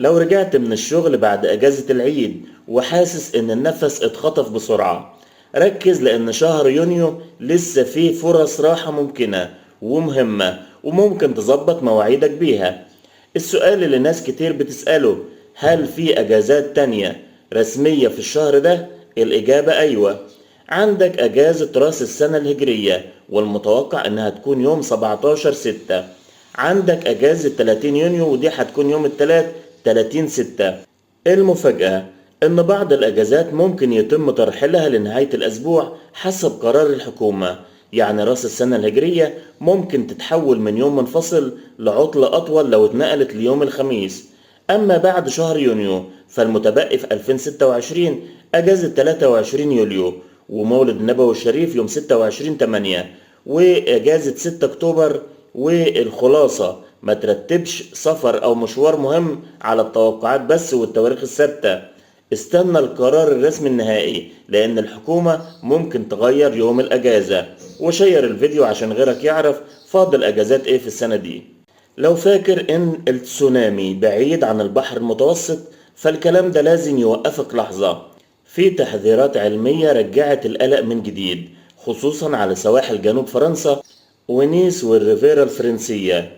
لو رجعت من الشغل بعد أجازة العيد وحاسس إن النفس اتخطف بسرعة، ركز لأن شهر يونيو لسه فيه فرص راحة ممكنة ومهمة وممكن تظبط مواعيدك بيها. السؤال اللي ناس كتير بتسأله، هل في أجازات تانية رسمية في الشهر ده؟ الإجابة أيوة. عندك أجازة رأس السنة الهجرية والمتوقع إنها تكون يوم 17/6. عندك أجازة 30 يونيو ودي هتكون يوم التلات 30/6. المفاجأة إن بعض الأجازات ممكن يتم ترحيلها لنهاية الأسبوع حسب قرار الحكومة. يعني رأس السنة الهجرية ممكن تتحول من يوم منفصل لعطلة أطول لو اتنقلت ليوم الخميس. أما بعد شهر يونيو فالمتبقي في 2026 أجازة 23 يوليو ومولد النبوي الشريف يوم 26/8 وأجازة 6 أكتوبر. والخلاصة ما ترتبش سفر أو مشوار مهم على التوقعات بس والتواريخ الثابتة. استنى القرار الرسمي النهائي لأن الحكومة ممكن تغير يوم الأجازة. وشير الفيديو عشان غيرك يعرف فاضل أجازات إيه في السنة دي. لو فاكر إن التسونامي بعيد عن البحر المتوسط فالكلام ده لازم يوقفك لحظة. في تحذيرات علمية رجعت القلق من جديد، خصوصا على سواحل جنوب فرنسا ونيس والريفيرا الفرنسية.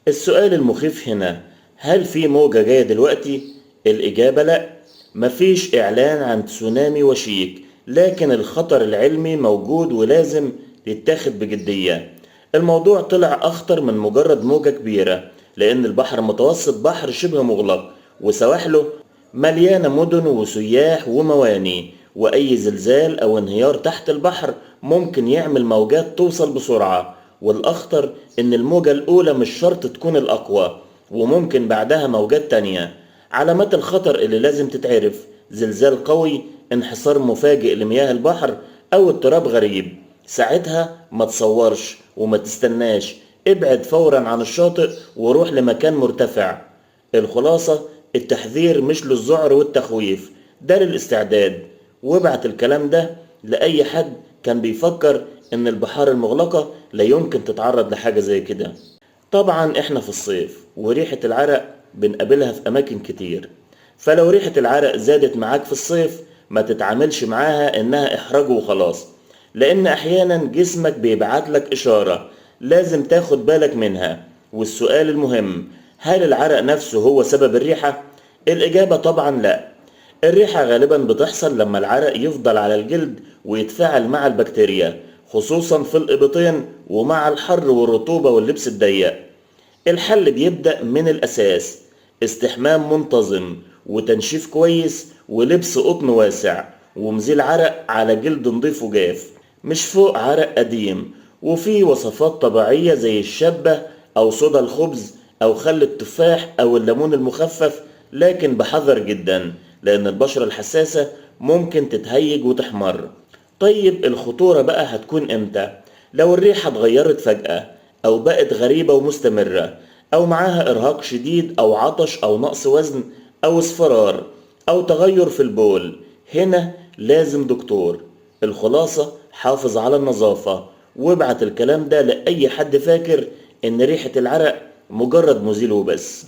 السؤال المخيف هنا، هل في موجة جاية دلوقتي؟ الإجابة لأ. مفيش إعلان عن تسونامي وشيك، لكن الخطر العلمي موجود ولازم يتاخد بجدية. الموضوع طلع أخطر من مجرد موجة كبيرة، لأن البحر المتوسط بحر شبه مغلق وسواحله مليانة مدن وسياح ومواني، وأي زلزال أو انهيار تحت البحر ممكن يعمل موجات توصل بسرعة. والأخطر إن الموجة الأولى مش شرط تكون الأقوى، وممكن بعدها موجات تانية. علامات الخطر اللي لازم تتعرف: زلزال قوي، انحسار مفاجئ لمياه البحر، أو اضطراب غريب. ساعتها ما تصورش وما تستناش، ابعد فورا عن الشاطئ وروح لمكان مرتفع. الخلاصة، التحذير مش للذعر والتخويف، ده للاستعداد. وابعت الكلام ده لأي حد كان بيفكر إن البحار المغلقة لا يمكن تتعرض لحاجة زي كده. طبعا احنا في الصيف وريحة العرق بنقابلها في أماكن كتير، فلو ريحة العرق زادت معاك في الصيف ما تتعاملش معاها إنها إحراج وخلاص، لأن أحيانا جسمك بيبعت لك إشارة لازم تاخد بالك منها. والسؤال المهم، هل العرق نفسه هو سبب الريحة؟ الإجابة طبعا لا. الريحة غالبا بتحصل لما العرق يفضل على الجلد ويتفاعل مع البكتيريا، خصوصا في الإبطين ومع الحر والرطوبة واللبس الضيق. الحل بيبدأ من الأساس: استحمام منتظم وتنشيف كويس ولبس قطن واسع ومزيل عرق على جلد نضيف وجاف، مش فوق عرق قديم. وفي وصفات طبيعية زي الشبة أو صودا الخبز أو خل التفاح أو الليمون المخفف، لكن بحذر جدا لأن البشرة الحساسة ممكن تتهيج وتحمر. طيب الخطورة بقى هتكون امتى؟ لو الريحة اتغيرت فجأة أو بقت غريبة ومستمرة، أو معاها إرهاق شديد أو عطش أو نقص وزن أو اصفرار أو تغير في البول، هنا لازم دكتور. الخلاصة، حافظ على النظافة وابعت الكلام ده لأي حد فاكر إن ريحة العرق مجرد مزيل وبس.